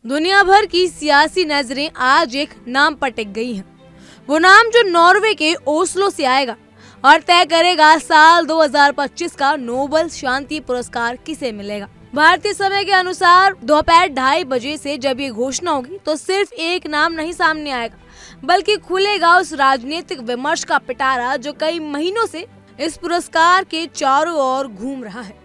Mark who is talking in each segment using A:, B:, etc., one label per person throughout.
A: दुनिया भर की सियासी नजरें आज एक नाम पर टिक गई हैं। वो नाम जो नॉर्वे के ओस्लो से आएगा और तय करेगा साल 2025 का नोबेल शांति पुरस्कार किसे मिलेगा। भारतीय समय के अनुसार दोपहर 2:30 बजे से जब ये घोषणा होगी तो सिर्फ एक नाम नहीं सामने आएगा, बल्कि खुलेगा उस राजनीतिक विमर्श का पिटारा जो कई महीनों से इस पुरस्कार के चारों ओर घूम रहा है।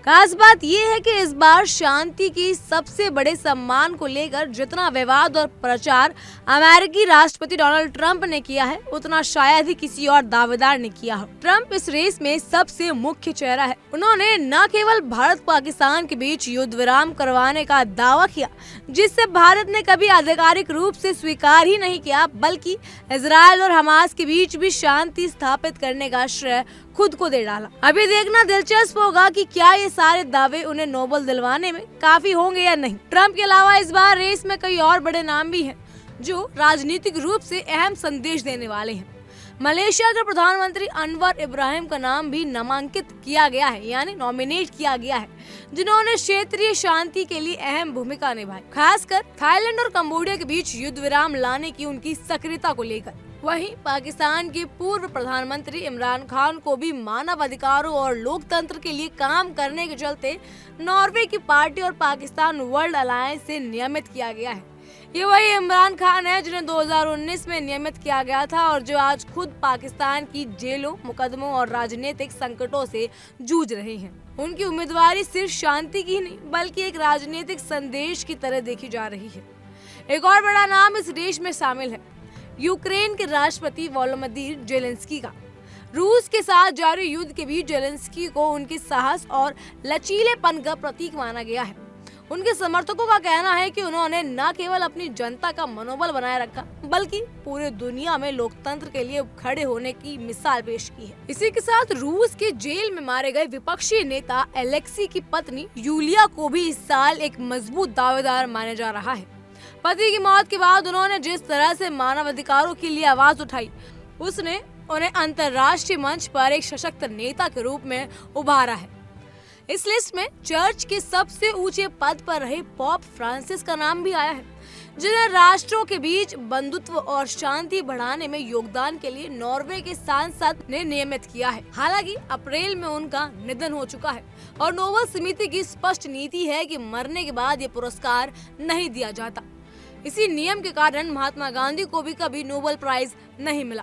A: खास बात यह है कि इस बार शांति की सबसे बड़े सम्मान को लेकर जितना विवाद और प्रचार अमेरिकी राष्ट्रपति डोनाल्ड ट्रंप ने किया है, उतना शायद ही किसी और दावेदार ने किया हो। ट्रंप इस रेस में सबसे मुख्य चेहरा है। उन्होंने न केवल भारत पाकिस्तान के बीच युद्ध विराम करवाने का दावा किया, जिससे भारत ने कभी आधिकारिक रूप से स्वीकार ही नहीं किया, बल्कि इजरायल और हमास के बीच भी शांति स्थापित करने का श्रेय खुद को दे डाला। अभी देखना दिलचस्प होगा कि क्या ये सारे दावे उन्हें नोबेल दिलवाने में काफी होंगे या नहीं। ट्रंप के अलावा इस बार रेस में कई और बड़े नाम भी हैं जो राजनीतिक रूप से अहम संदेश देने वाले हैं। मलेशिया के प्रधानमंत्री अनवर इब्राहिम का नाम भी नामांकित किया गया है, यानी नॉमिनेट किया गया है, जिन्होंने क्षेत्रीय शांति के लिए अहम भूमिका निभाई, खासकर थाईलैंड और कंबोडिया के बीच युद्ध विराम लाने की उनकी सक्रियता को लेकर। वहीं पाकिस्तान के पूर्व प्रधानमंत्री इमरान खान को भी मानव अधिकारों और लोकतंत्र के लिए काम करने के चलते नॉर्वे की पार्टी और पाकिस्तान वर्ल्ड अलायंस से नियमित किया गया है। ये वही इमरान खान है जिन्हें 2019 में नियमित किया गया था और जो आज खुद पाकिस्तान की जेलों, मुकदमों और राजनीतिक संकटों से जूझ रहे हैं। उनकी उम्मीदवारी सिर्फ शांति की नहीं, बल्कि एक राजनीतिक संदेश की तरह देखी जा रही है। एक और बड़ा नाम इस रेस में शामिल है, यूक्रेन के राष्ट्रपति वोलोदिमीर जेलेंस्की का। रूस के साथ जारी युद्ध के बीच जेलेंस्की को उनके साहस और लचीलेपन का प्रतीक माना गया है। उनके समर्थकों का कहना है कि उन्होंने न केवल अपनी जनता का मनोबल बनाए रखा, बल्कि पूरे दुनिया में लोकतंत्र के लिए खड़े होने की मिसाल पेश की है। इसी के साथ रूस के जेल में मारे गए विपक्षी नेता एलेक्सी की पत्नी यूलिया को भी इस साल एक मजबूत दावेदार माना जा रहा है। पति की मौत के बाद उन्होंने जिस तरह से मानव अधिकारों के लिए आवाज उठाई, उसने उन्हें अंतर्राष्ट्रीय मंच पर एक सशक्त नेता के रूप में उभारा है। इस लिस्ट में चर्च के सबसे ऊंचे पद पर रहे पॉप फ्रांसिस का नाम भी आया है, जिन्हें राष्ट्रों के बीच बंधुत्व और शांति बढ़ाने में योगदान के लिए नॉर्वे के सांसद ने नियमित किया है। हालांकि अप्रैल में उनका निधन हो चुका है और नोबेल समिति की स्पष्ट नीति है कि मरने के बाद ये पुरस्कार नहीं दिया जाता। इसी नियम के कारण महात्मा गांधी को भी कभी नोबेल प्राइज नहीं मिला।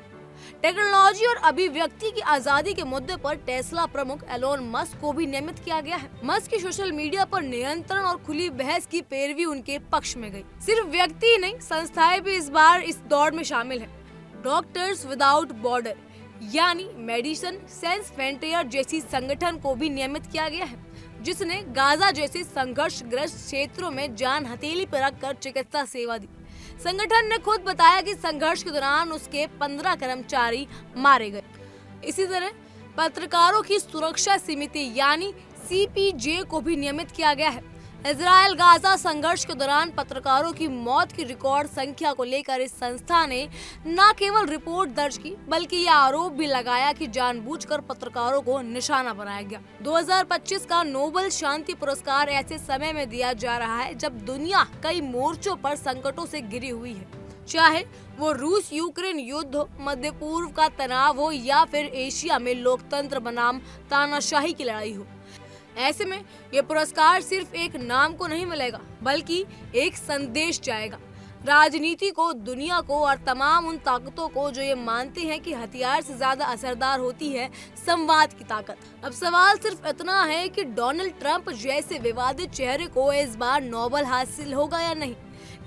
A: टेक्नोलॉजी और अभिव्यक्ति की आजादी के मुद्दे पर टेस्ला प्रमुख एलोन मस्क को भी नियमित किया गया है। मस्क की सोशल मीडिया पर नियंत्रण और खुली बहस की पैरवी उनके पक्ष में गई। सिर्फ व्यक्ति ही नहीं, संस्थाएं भी इस बार इस दौड़ में शामिल हैं। डॉक्टर्स विदाउट बॉर्डर यानी मेडिसिन सेंस फ्रंटियर जैसी संगठन को भी नियमित किया गया है, जिसने गाजा जैसे संघर्षग्रस्त क्षेत्रों में जान हथेली पर रखकर चिकित्सा सेवा दी। संगठन ने खुद बताया कि संघर्ष के दौरान उसके 15 कर्मचारी मारे गए। इसी तरह पत्रकारों की सुरक्षा समिति यानी सीपीजे को भी नियमित किया गया है। इजरायल गाजा संघर्ष के दौरान पत्रकारों की मौत की रिकॉर्ड संख्या को लेकर इस संस्था ने न केवल रिपोर्ट दर्ज की, बल्कि यह आरोप भी लगाया कि जानबूझकर पत्रकारों को निशाना बनाया गया। 2025 का नोबेल शांति पुरस्कार ऐसे समय में दिया जा रहा है जब दुनिया कई मोर्चों पर संकटों से घिरी हुई है, चाहे वो रूस यूक्रेन युद्ध हो, मध्य पूर्व का तनाव हो या फिर एशिया में लोकतंत्र बनाम तानाशाही की लड़ाई हो। ऐसे में ये पुरस्कार सिर्फ एक नाम को नहीं मिलेगा, बल्कि एक संदेश जाएगा राजनीति को, दुनिया को और तमाम उन ताकतों को जो ये मानते हैं कि हथियार से ज्यादा असरदार होती है संवाद की ताकत। अब सवाल सिर्फ इतना है कि डोनाल्ड ट्रंप जैसे विवादित चेहरे को इस बार नोबेल हासिल होगा या नहीं,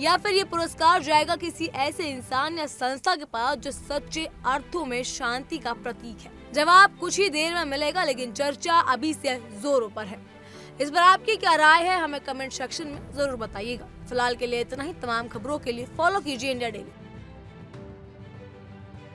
A: या फिर ये पुरस्कार जाएगा किसी ऐसे इंसान या संस्था के पास जो सच्चे अर्थों में शांति का प्रतीक है। जवाब कुछ ही देर में मिलेगा, लेकिन चर्चा अभी से जोरों पर है। इस पर आपकी क्या राय है, हमें कमेंट सेक्शन में जरूर बताइएगा। फिलहाल के लिए इतना ही। तमाम खबरों के लिए फॉलो कीजिए इंडिया डेली।